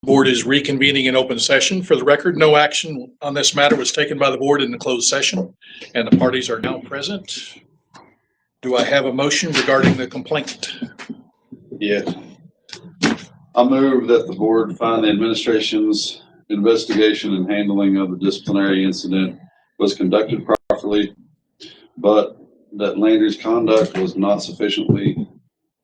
Board is reconvening in open session. For the record, no action on this matter was taken by the board in the closed session, and the parties are now present. Do I have a motion regarding the complaint? Yes. I move that the board find the administration's investigation and handling of the disciplinary incident was conducted properly, but that Landry's conduct was not sufficiently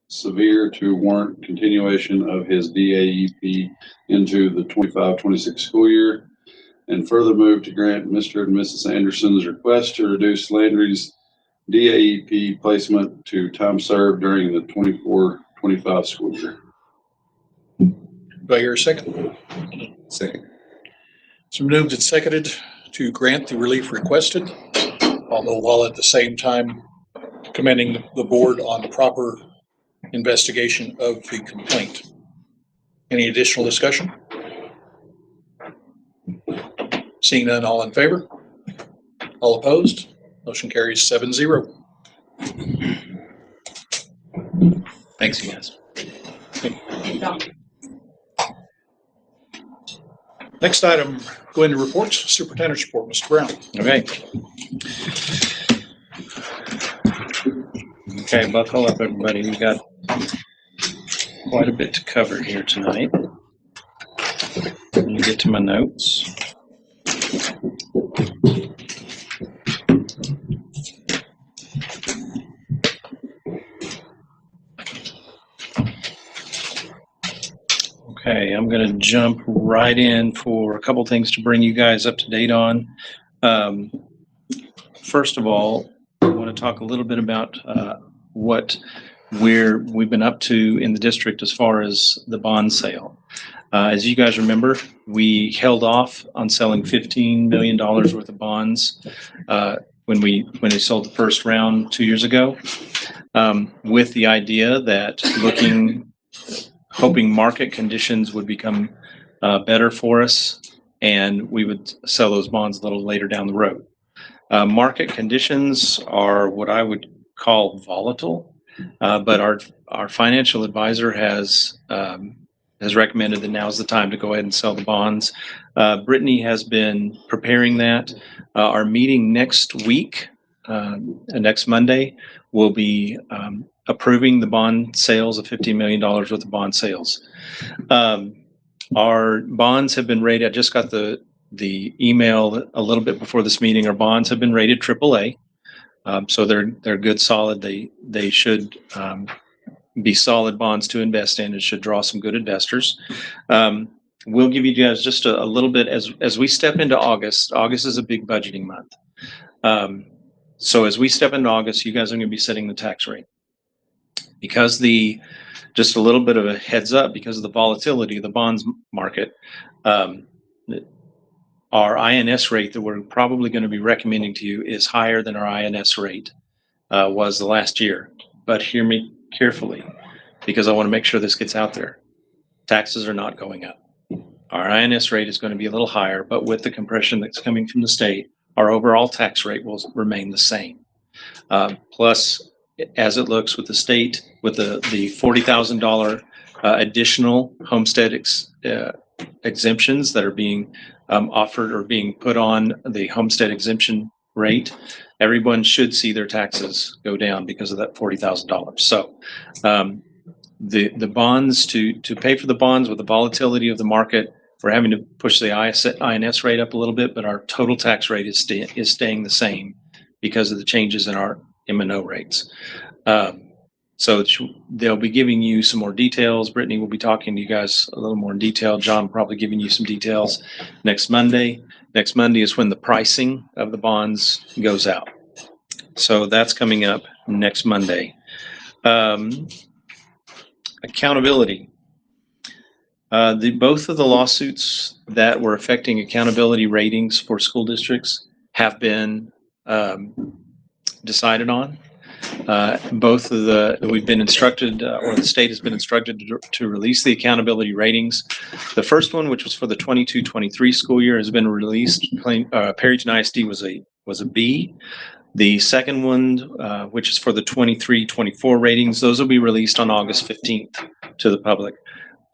severe to warrant continuation of his DAEP into the 25-26 school year, and further move to grant Mr. and Mrs. Anderson's request to reduce Landry's DAEP placement to time served during the 24-25 school year. Do I hear a second? Second. So moved and seconded to grant the relief requested, although while at the same time commending the board on the proper investigation of the complaint. Any additional discussion? Seeing none, all in favor? All opposed? Motion carries 7-0. Thanks, you guys. Next item, go into reports. Superintendent's report, Mr. Brown. Okay, buckle up, everybody. We've got quite a bit to cover here tonight. Let me get to my notes. Okay, I'm going to jump right in for a couple things to bring you guys up to date on. First of all, I want to talk a little bit about what we've been up to in the district as far as the bond sale. As you guys remember, we held off on selling $15 million worth of bonds when they sold the first round 2 years ago, with the idea that hoping market conditions would become better for us and we would sell those bonds a little later down the road. Market conditions are what I would call volatile, but our financial advisor has recommended that now's the time to go ahead and sell the bonds. Brittany has been preparing that. Our meeting next week, next Monday, will be approving the bond sales of $15 million worth of bond sales. Our bonds have been rated. I just got the email a little bit before this meeting. Our bonds have been rated AAA, so they're good, solid. They should be solid bonds to invest in. It should draw some good investors. We'll give you guys just a little bit as we step into August. August is a big budgeting month. So as we step into August, you guys are going to be setting the tax rate. Because just a little bit of a heads up, because of the volatility of the bonds market, our INS rate that we're probably going to be recommending to you is higher than our INS rate was the last year. But hear me carefully, because I want to make sure this gets out there. Taxes are not going up. Our INS rate is going to be a little higher, but with the compression that's coming from the state, our overall tax rate will remain the same. Plus, as it looks with the state, with the $40,000 additional homestead exemptions that are being offered or being put on the homestead exemption rate, everyone should see their taxes go down because of that $40,000. So the bonds, to pay for the bonds with the volatility of the market, we're having to push the INS rate up a little bit, but our total tax rate is staying the same because of the changes in our M&O rates. So they'll be giving you some more details. Brittany will be talking to you guys a little more in detail. John probably giving you some details next Monday. Next Monday is when the pricing of the bonds goes out. So that's coming up next Monday. Accountability. Both of the lawsuits that were affecting accountability ratings for school districts have been decided on. We've been instructed, or the state has been instructed to release the accountability ratings. The first one, which was for the 22-23 school year, has been released. Perryton ISD was a B. The second one, which is for the 23-24 ratings, those will be released on August 15th to the public.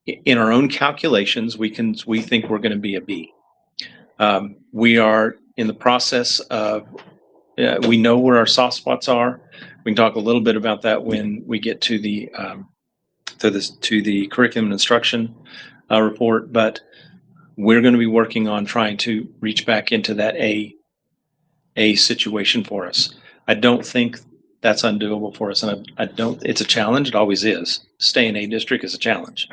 in our own calculations, we think we're going to be a B. We are in the process of, we know where our soft spots are. We can talk a little bit about that when we get to the curriculum and instruction report, but we're going to be working on trying to reach back into that A situation for us. I don't think that's undoable for us, and I don't. It's a challenge. It always is. Staying A district is a challenge,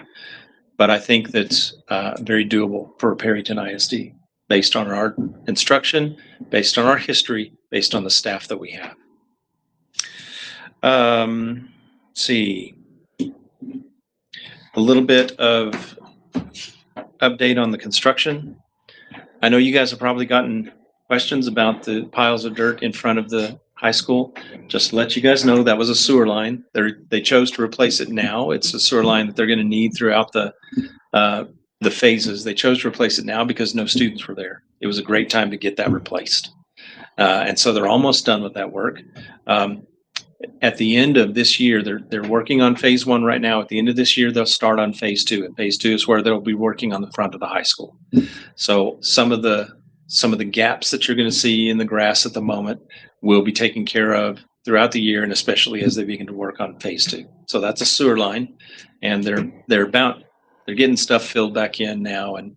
but I think that's very doable for Perryton ISD, based on our instruction, based on our history, based on the staff that we have. Let's see, a little bit of update on the construction. I know you guys have probably gotten questions about the piles of dirt in front of the high school. Just to let you guys know, that was a sewer line. They chose to replace it now. It's a sewer line that they're going to need throughout the phases. They chose to replace it now because no students were there. It was a great time to get that replaced. And so they're almost done with that work. At the end of this year, they're working on phase 1 right now. At the end of this year, they'll start on phase 2. And phase 2 is where they'll be working on the front of the high school. So some of the gaps that you're going to see in the grass at the moment will be taken care of throughout the year, and especially as they begin to work on phase 2. So that's a sewer line, and they're getting stuff filled back in now and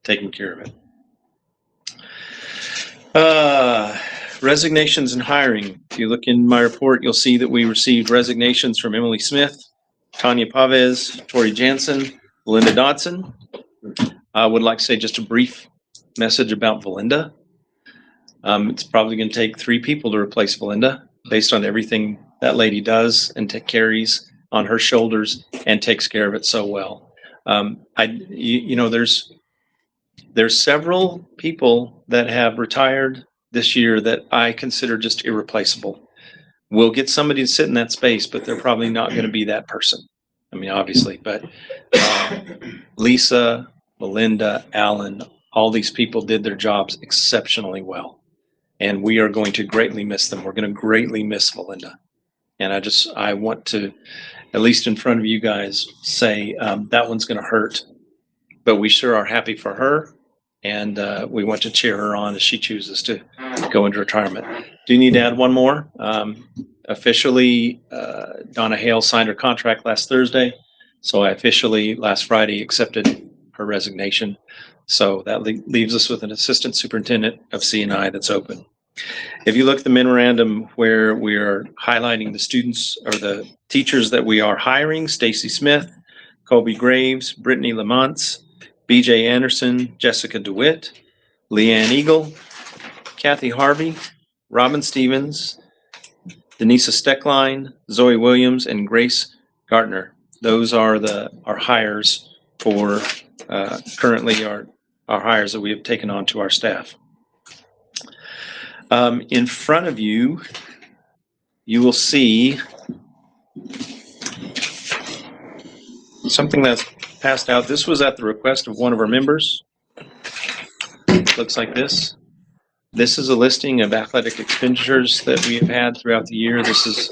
taking care of it. Resignations and hiring. If you look in my report, you'll see that we received resignations from Emily Smith, Tanya Pavez, Tori Jansen, Linda Dodson. I would like to say just a brief message about Valinda. It's probably going to take 3 people to replace Valinda based on everything that lady does and carries on her shoulders and takes care of it so well. There's several people that have retired this year that I consider just irreplaceable. We'll get somebody to sit in that space, but they're probably not going to be that person. I mean, obviously, but Lisa, Melinda, Alan, all these people did their jobs exceptionally well. And we are going to greatly miss them. We're going to greatly miss Melinda. And I want to, at least in front of you guys, say that one's going to hurt. But we sure are happy for her. And we want to cheer her on as she chooses to go into retirement. Do you need to add one more? Officially, Donna Hale signed her contract last Thursday. So I officially, last Friday, accepted her resignation. So that leaves us with an assistant superintendent of C&I that's open. If you look at the memorandum where we are highlighting the students or the teachers that we are hiring, Stacy Smith, Colby Graves, Brittany Lamont, BJ Anderson, Jessica DeWitt, Leanne Eagle, Kathy Harvey, Robin Stevens, Denisa Steckline, Zoe Williams, and Grace Gartner. Those are our hires for currently our hires that we have taken on to our staff. In front of you, you will see something that's passed out. This was at the request of one of our members. Looks like this. This is a listing of athletic expenditures that we have had throughout the year. This is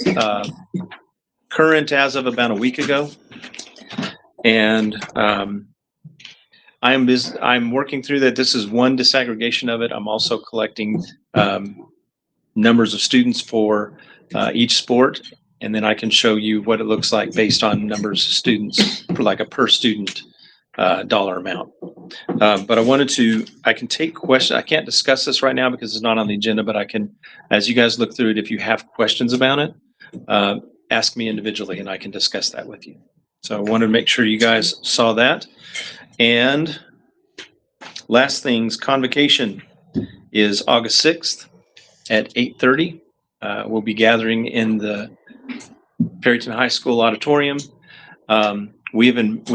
current as of about a week ago. And I'm working through that. This is one disaggregation of it. I'm also collecting numbers of students for each sport. And then I can show you what it looks like based on numbers of students for like a per student dollar amount. But I can take questions. I can't discuss this right now because it's not on the agenda, but I can, as you guys look through it, if you have questions about it, ask me individually and I can discuss that with you. So I wanted to make sure you guys saw that. And last things, convocation is August 6th at 8:30. We'll be gathering in the Perryton High School auditorium. We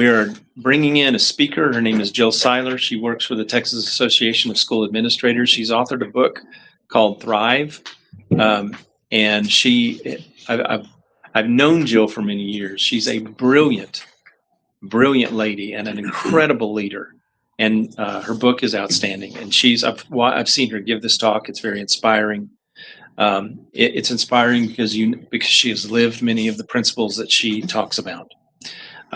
are bringing in a speaker. Her name is Jill Seiler. She works for the Texas Association of School Administrators. She's authored a book called Thrive. And I've known Jill for many years. She's a brilliant lady and an incredible leader. And her book is outstanding. And I've seen her give this talk. It's very inspiring. It's inspiring because she has lived many of the principles that she talks about.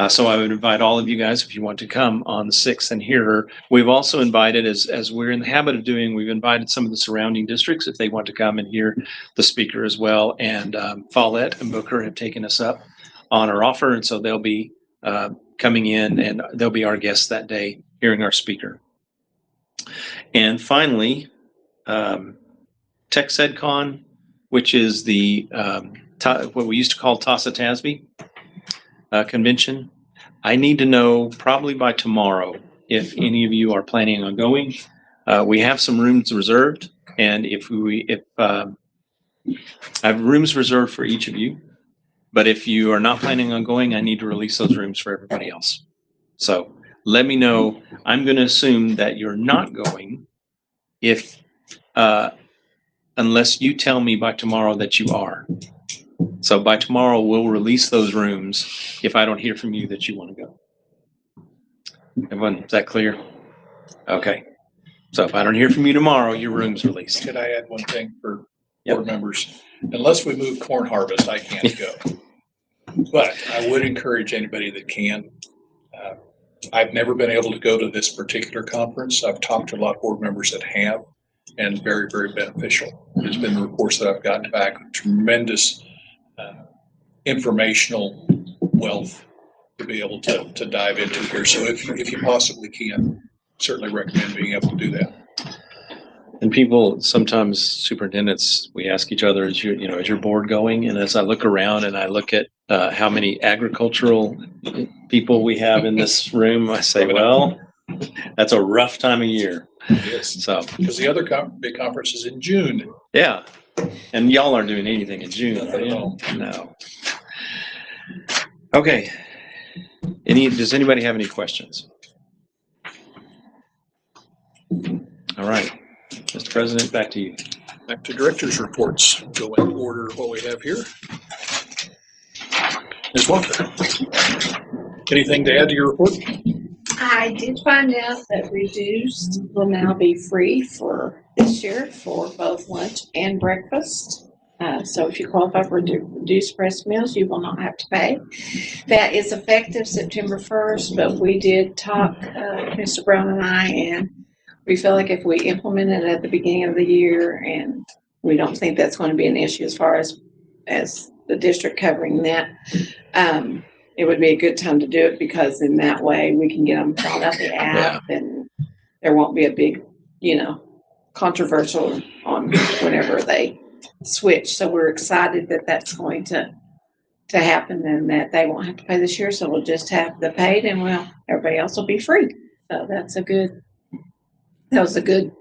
So I would invite all of you guys, if you want to come on the 6th and hear her. We've also invited, as we're in the habit of doing, we've invited some of the surrounding districts if they want to come and hear the speaker as well. And Follett and Booker have taken us up on our offer, and so they'll be coming in, and they'll be our guests that day hearing our speaker. And finally, TechSedCon, which is the what we used to call TASA TASB convention. I need to know probably by tomorrow if any of you are planning on going. We have some rooms reserved, and if I have rooms reserved for each of you, but if you are not planning on going, I need to release those rooms for everybody else. So let me know. I'm going to assume that you're not going if unless you tell me by tomorrow that you are. So by tomorrow, we'll release those rooms if I don't hear from you that you want to go. Everyone, is that clear? Okay. So if I don't hear from you tomorrow, your room's released. Could I add one thing for board members? Unless we move corn harvest, I can't go. But I would encourage anybody that can. I've never been able to go to this particular conference. I've talked to a lot of board members that have, and very, very beneficial. It's been the reports that I've gotten back, tremendous informational wealth to be able to dive into here. So if you possibly can, certainly recommend being able to do that. And people, sometimes superintendents, we ask each other, is your board going? And as I look around and I look at how many agricultural people we have in this room, I say, well, that's a rough time of year. Yes. So because the other big conference is in June. Yeah. And y'all aren't doing anything in June. Not at all. No. Okay. Does anybody have any questions? All right. Mr. President, back to you. Back to director's reports. Go in order what we have here. Ms. Walker, anything to add to your report? I did find out that reduced will now be free for this year for both lunch and breakfast. So if you qualify for reduced breast meals, you will not have to pay. That is effective September 1st, but we did talk, Mr. Brown and I, and we feel like if we implement it at the beginning of the year, and we don't think that's going to be an issue as far as the district covering that, it would be a good time to do it, because in that way we can get them filled out the app, and there won't be a big, controversial on whenever they switch. So we're excited that that's going to happen, and that they won't have to pay this year. So we'll just have the paid, and everybody else will be free. So that was a good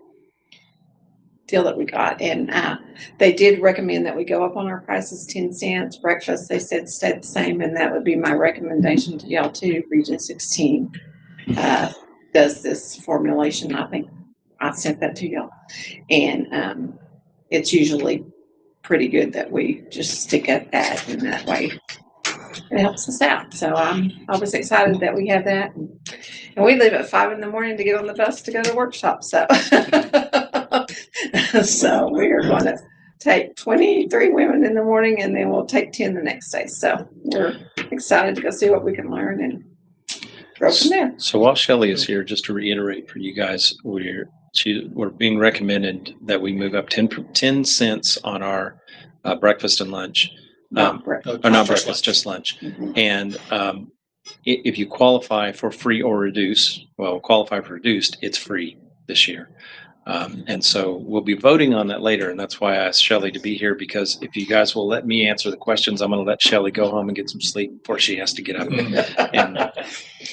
deal that we got. And they did recommend that we go up on our prices 10 cents. Breakfast, they said, stayed the same, and that would be my recommendation to y'all too. Region 16 does this formulation. I think I sent that to y'all, and it's usually pretty good that we just stick at that, and that way it helps us out. So I was excited that we have that, and we leave at 5 a.m. to get on the bus to go to workshop. So so we are going to take 23 women in the morning, and then we'll take 10 the next day. So we're excited to go see what we can learn and go from there. So while Shelley is here, just to reiterate for you guys, we're being recommended that we move up 10 cents on our breakfast and lunch. Not breakfast, just lunch. Mm-hmm. And if you qualify for free or reduced, it's free this year. And so we'll be voting on that later. And that's why I asked Shelley to be here, because if you guys will let me answer the questions, I'm going to let Shelley go home and get some sleep before she has to get up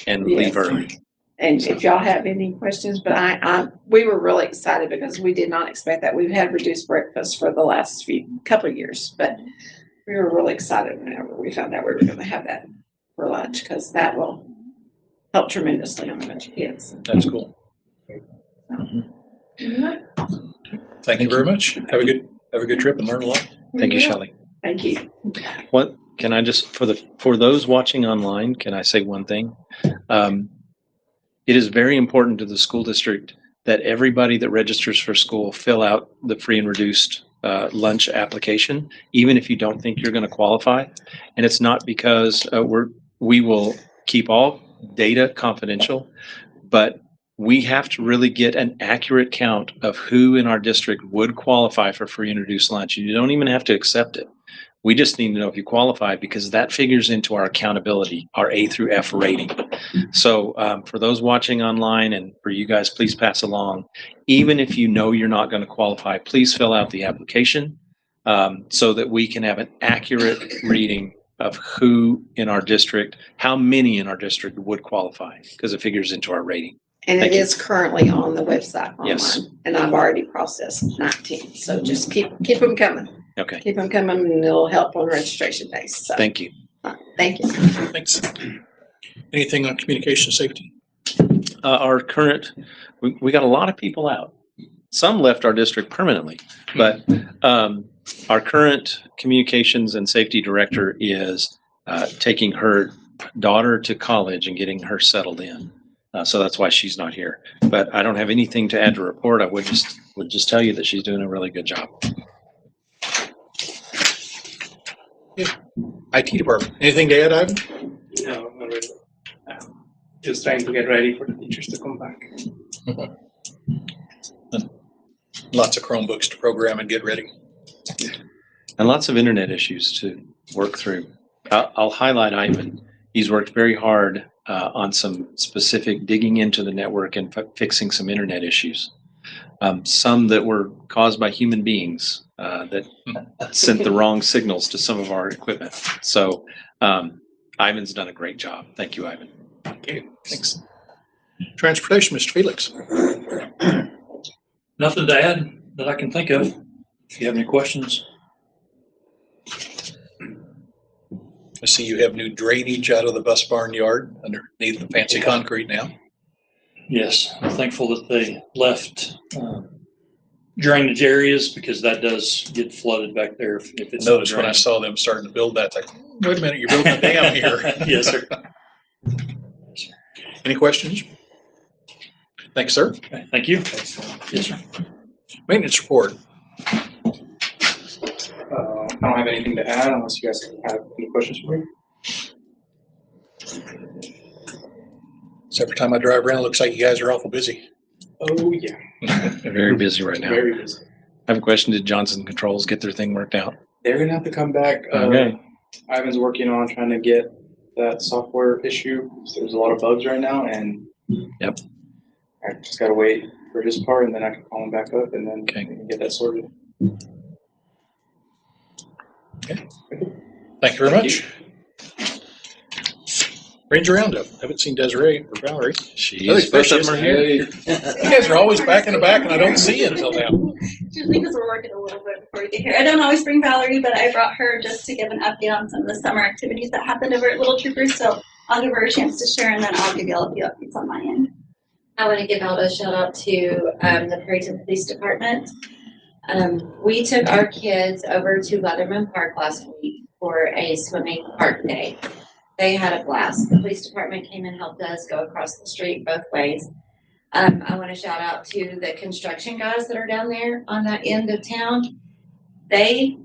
and leave early. And if y'all have any questions, but we were really excited because we did not expect that. We've had reduced breakfast for the last couple of years, but we were really excited whenever we found out we were going to have that for lunch, because that will help tremendously on a bunch of kids. That's cool. Thank you very much. Have a good trip and learn a lot. Thank you, Shelley. Thank you. What can I just, for those watching online, can I say one thing? It is very important to the school district that everybody that registers for school fill out the free and reduced lunch application, even if you don't think you're going to qualify. And it's not because we will keep all data confidential, but we have to really get an accurate count of who in our district would qualify for free and reduced lunch. You don't even have to accept it. We just need to know if you qualify, because that figures into our accountability, our A through F rating. So for those watching online, and for you guys, please pass along, even if you know you're not going to qualify, please fill out the application so that we can have an accurate reading of who in our district, how many in our district would qualify, because it figures into our rating. And Thank it you. is currently on the website Yes. online, and I've already processed 19. So just keep them coming. Okay. Keep them coming, and it'll help on registration days. So Thank you. thank you. Thanks. Anything on communication safety? Our current, we got a lot of people out. Some left our district permanently, but our current communications and safety director is taking her daughter to college and getting her settled in. So that's why she's not here. But I don't have anything to add to report. I would just tell you that she's doing a really good job. IT department, anything to add, Ivan? No, not really. Just trying to get ready for the teachers to come back. Lots of Chromebooks to program and get ready. And lots of internet issues to work through. I'll highlight Ivan. He's worked very hard on some specific digging into the network and fixing some internet issues. Some that were caused by human beings that sent the wrong signals to some of our equipment. So Ivan's done a great job. Thank you, Ivan. Okay, thanks. Transportation, Mr. Felix. Nothing to add that I can think of. If you have any questions. I see you have new drainage out of the bus barn yard underneath the fancy concrete now. Yes, I'm thankful that they left drainage areas, because that does get flooded back there if it's. Noticed when I saw them starting to build that, like, wait a minute, you're building a dam here. Yes, sir. Any questions? Thanks, sir. Okay, thank you. Yes, sir. Maintenance report. I don't have anything to add unless you guys have any questions for me. So every time I drive around, it looks like you guys are awful busy. Oh, yeah. They're very busy right now. Very busy. I have a question. Did Johnson Controls get their thing worked out? They're going to have to come back. Okay. Ivan's working on trying to get that software issue. So there's a lot of bugs right now, and Yep. I just got to wait for his part, and then I can call him back up, and then Okay. we can get that sorted. Thank you very much. Ranger Roundup. Haven't seen Desiree or Valerie. She's both of them are here. You guys are always back in the back, and I don't see you until now. Usually because we're working a little bit before we get here. I don't always bring Valerie, but I brought her just to give an update on some of the summer activities that happened over at Little Troopers. So I'll give her a chance to share, and then I'll give you all a few updates on my end. I want to give out a shout out to the Perryton Police Department. We took our kids over to Leatherman Park last week for a swimming park day. They had a blast. The police department came and helped us go across the street both ways. I want to shout out to the construction guys that are down there on that end of town. They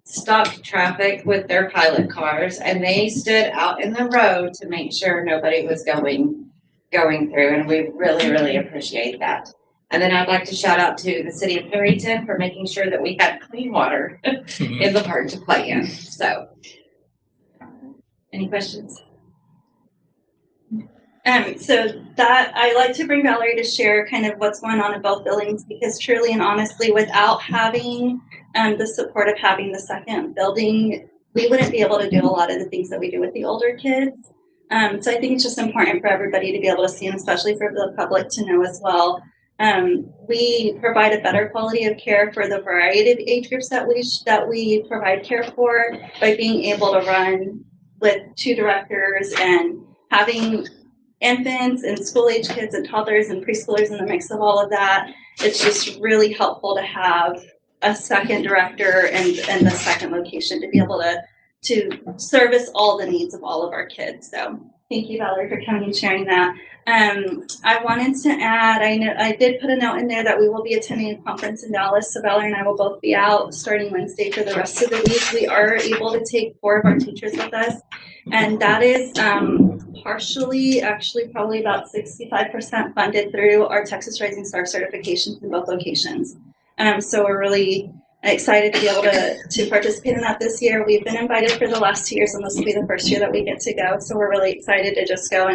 stopped traffic with their pilot cars, and they stood out in the road to make sure nobody was going through, and we really, really appreciate that. And then I'd like to shout out to the city of Perryton for making sure that we had clean water in the park to play in. So, any questions? So that I like to bring Valerie to share kind of what's going on in both buildings, because truly and honestly, without having the support of having the second building, we wouldn't be able to do a lot of the things that we do with the older kids. So I think it's just important for everybody to be able to see, and especially for the public to know as well. We provide a better quality of care for the variety of age groups that we provide care for by being able to run with 2 directors and having infants and school age kids and toddlers and preschoolers in the mix of all of that. It's just really helpful to have a second director and the second location to be able to service all the needs of all of our kids. So thank you, Valerie, for coming and sharing that. I wanted to add, I know I did put a note in there that we will be attending a conference in Dallas. So Valerie and I will both be out starting Wednesday for the rest of the week. We are able to take 4 of our teachers with us. And that is partially, actually probably about 65% funded through our Texas Rising Star certifications in both locations. So we're really excited to be able to participate in that this year. We've been invited for the last 2 years, and this will be the first year that we get to go. So we're really excited to just go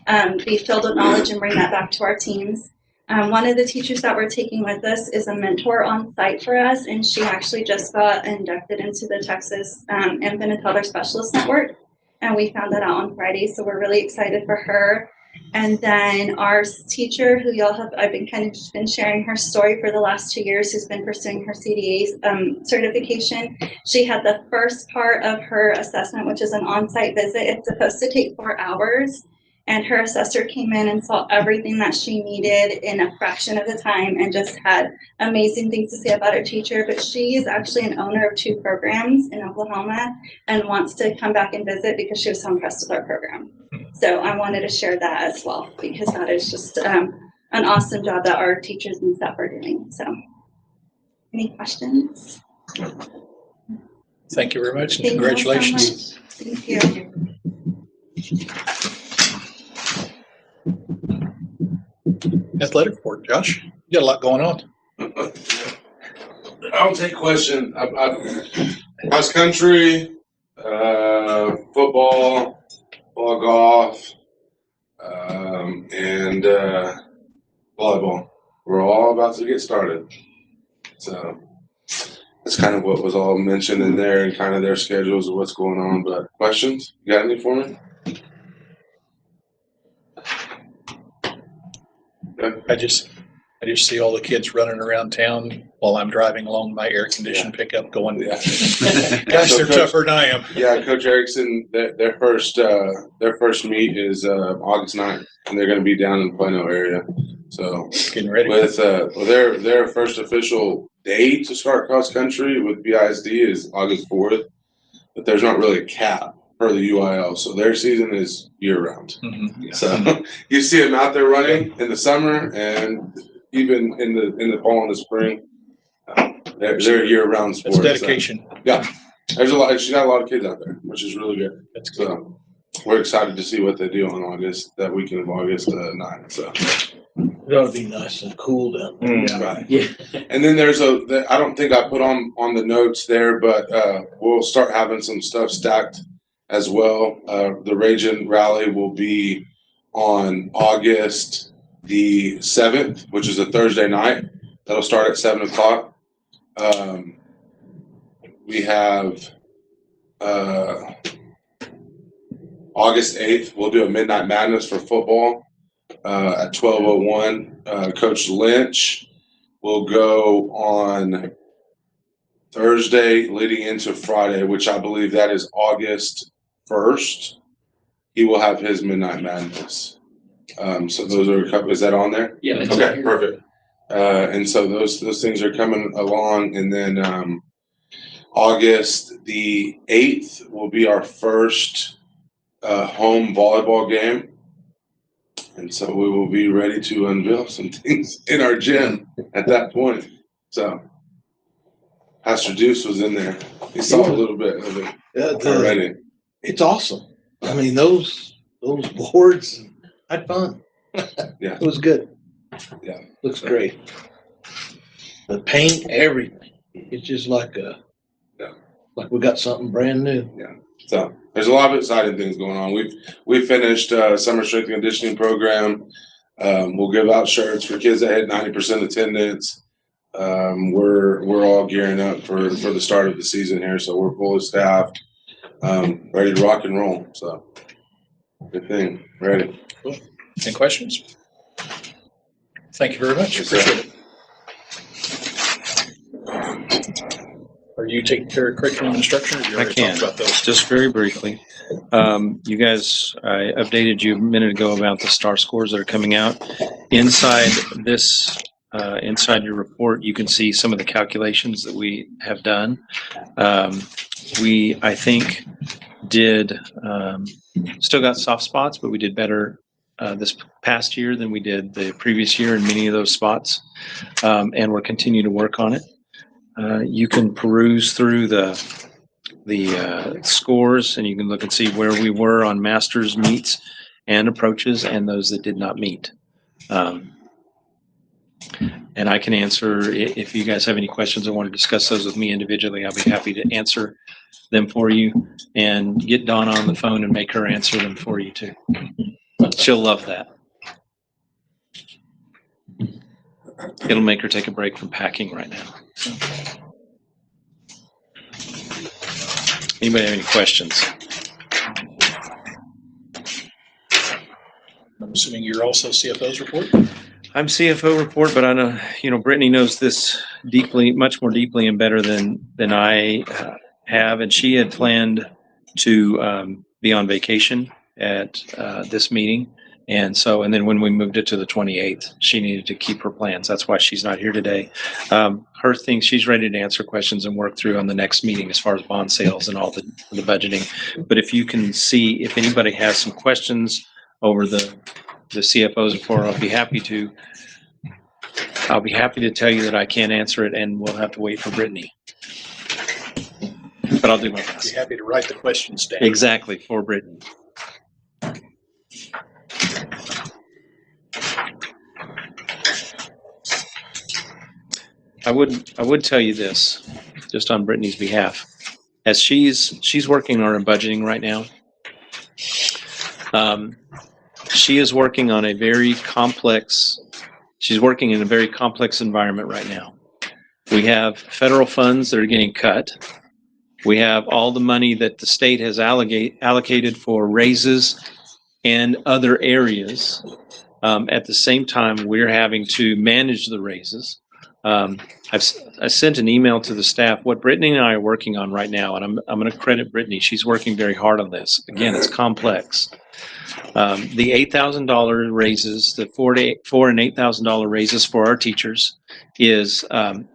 and be filled with knowledge and bring that back to our teams. One of the teachers that we're taking with us is a mentor on site for us, and she actually just got inducted into the Texas Infant and Toddler Specialist Network, and we found that out on Friday, so we're really excited for her. And then our teacher, who I've been kind of just been sharing her story for the last 2 years, who's been pursuing her CDA certification. She had the first part of her assessment, which is an on-site visit. It's supposed to take 4 hours. And her assessor came in and saw everything that she needed in a fraction of the time and just had amazing things to say about her teacher. But she is actually an owner of 2 programs in Oklahoma and wants to come back and visit because she was so impressed with our program. So I wanted to share that as well, because that is just an awesome job that our teachers and staff are doing. So any questions? Thank you very much, and Thank you all so congratulations. much. Thank you. Athletic report, Josh. You got a lot going on. I'll take question. Cross country, football, golf, and volleyball. We're all about to get started. So that's kind of what was all mentioned in there and kind of their schedules of what's going on. But questions? You got any for me? I just see all the kids running around town while I'm driving along my air-conditioned pickup going, Yeah. gosh, So they're tougher than I am. Yeah, Coach Erickson, their first meet is August 9th, and they're going to be down in the Plano area. So Getting ready. with their first official day to start cross country with PISD is August 4th, but there's not really a cap per the UIL, so their season is year round. Mm-hmm. So you see them out there running in the summer and even in the fall and the spring. They're year round sports. That's dedication. So, yeah. There's a lot. She got a lot of kids out there, which is really good. That's good. So we're excited to see what they do on that weekend of August 9th. So It ought to be nice and cool down there. right. Yeah. And then I don't think I put on the notes there, but we'll start having some stuff stacked as well. The Ragin' Rally will be on August the 7th, which is a Thursday night. That'll start at 7:00. We have August 8th, we'll do a Midnight Madness for football at 12:01. Coach Lynch will go on Thursday leading into Friday, which I believe that is August 1st. He will have his Midnight Madness. So those are a couple. Is that on there? Yeah. Okay, perfect. And so those things are coming along, and then August the 8th will be our first home volleyball game, and so we will be ready to unveil some things in our gym at that point. So Pastor Deuce was in there; he saw a little bit of it already. It's awesome. I mean, those boards, I had fun. Yeah. It was good. Yeah. Looks great. The paint, everything. It's just like like we got something brand new. So there's a lot of exciting things going on. We finished summer strength and conditioning program. We'll give out shirts for kids that had 90% attendance. We're all gearing up for the start of the season here, so we're fully staffed, ready to rock and roll. So good thing, ready. Cool. Any questions? Thank you very much. Yes, sir. Appreciate it. Are you taking care of curriculum instruction? Or you I already can. talked about those? Just very briefly. You guys, I updated you a minute ago about the STAR scores that are coming out. Inside your report, you can see some of the calculations that we have done. We, I think, did still got soft spots, but we did better this past year than we did the previous year in many of those spots, and we're continuing to work on it. You can peruse through the the scores, and you can look and see where we were on masters meets and approaches, and those that did not meet. And I can answer, if you guys have any questions or want to discuss those with me individually, I'll be happy to answer them for you, and get Donna on the phone and make her answer them for you too. She'll love that. It'll make her take a break from packing right now. So. Anybody have any questions? I'm assuming you're also CFO's report? I'm CFO report, but I know, Brittany knows this deeply, much more deeply and better than I have. And she had planned to be on vacation at this meeting. And then when we moved it to the 28th, she needed to keep her plans. That's why she's not here today. Her thing, she's ready to answer questions and work through on the next meeting as far as bond sales and all the budgeting. But if you can see, if anybody has some questions over the CFO's report, I'll be happy to tell you that I can't answer it, and we'll have to wait for Brittany. But I'll do my best. Be happy to write the questions down. Exactly, for Brittany. I would tell you this, just on Brittany's behalf, as she's working on her budgeting right now. She is working on a very complex. She's working in a very complex environment right now. We have federal funds that are getting cut. We have all the money that the state has allocated for raises and other areas. At the same time, we're having to manage the raises. I sent an email to the staff. What Brittany and I are working on right now, and I'm going to credit Brittany. She's working very hard on this. Again, it's complex. The $8,000 raises, the $4,000 and $8,000 raises for our teachers is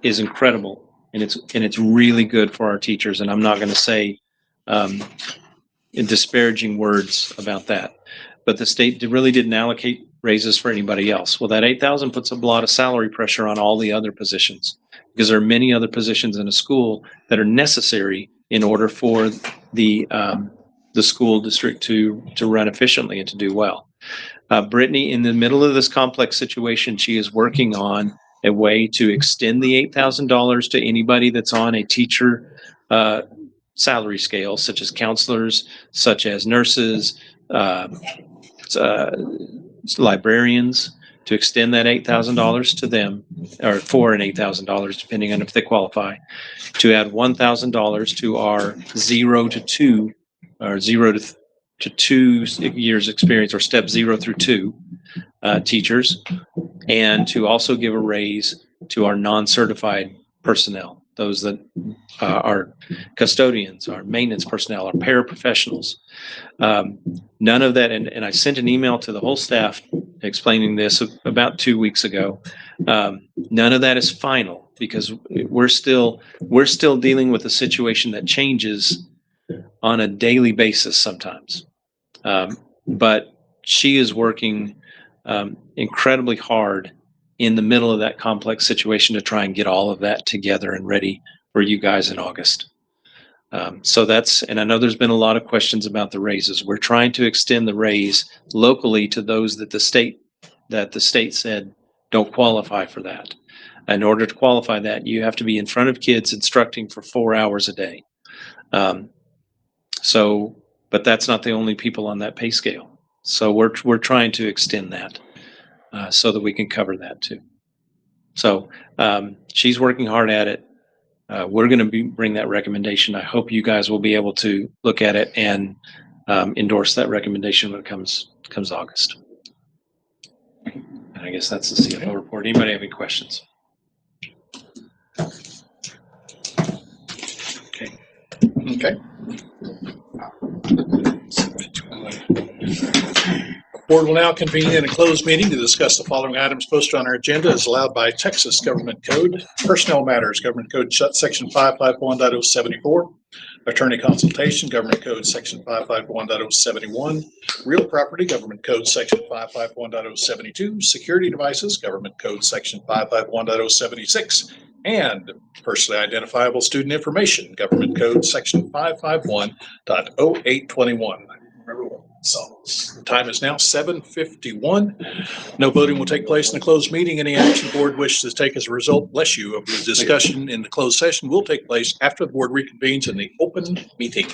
incredible, and it's really good for our teachers. And I'm not going to say in disparaging words about that, but the state really didn't allocate raises for anybody else. Well, that $8,000 puts a lot of salary pressure on all the other positions, because there are many other positions in a school that are necessary in order for the school district to run efficiently and to do well. Brittany, in the middle of this complex situation, she is working on a way to extend the $8,000 to anybody that's on a teacher salary scale, such as counselors, such as nurses, librarians, to extend that $8,000 to them, or $4,000 and $8,000, depending on if they qualify, to add $1,000 to our 0 to 2 or 0 to 2 years experience, or step 0 through 2 teachers, and to also give a raise to our non-certified personnel, those that are custodians, our maintenance personnel, our paraprofessionals. None of that, and I sent an email to the whole staff explaining this about 2 weeks ago. None of that is final, because we're still dealing with a situation that changes on a daily basis sometimes. But she is working incredibly hard in the middle of that complex situation to try and get all of that together and ready for you guys in August. So and I know there's been a lot of questions about the raises. We're trying to extend the raise locally to those that the state said don't qualify for that. In order to qualify that, you have to be in front of kids instructing for 4 hours a day. But that's not the only people on that pay scale. So we're trying to extend that so that we can cover that too. So she's working hard at it. We're going to bring that recommendation. I hope you guys will be able to look at it and endorse that recommendation when it comes August. And I guess that's the CFO report. Anybody have any questions? Okay. Board will now convene in a closed meeting to discuss the following items posted on our agenda as allowed by Texas Government Code: personnel matters, Government Code Section 551.074, attorney consultation, Government Code Section 551.071, real property, Government Code Section 551.072, security devices, Government Code Section 551.076, and personally identifiable student information, Government Code Section 551.0821. Remember what? So the time is now 7:51. No voting will take place in the closed meeting. Any action the board wishes to take as a result, bless you, of the discussion in the closed session will take place after the board reconvenes in the open meeting.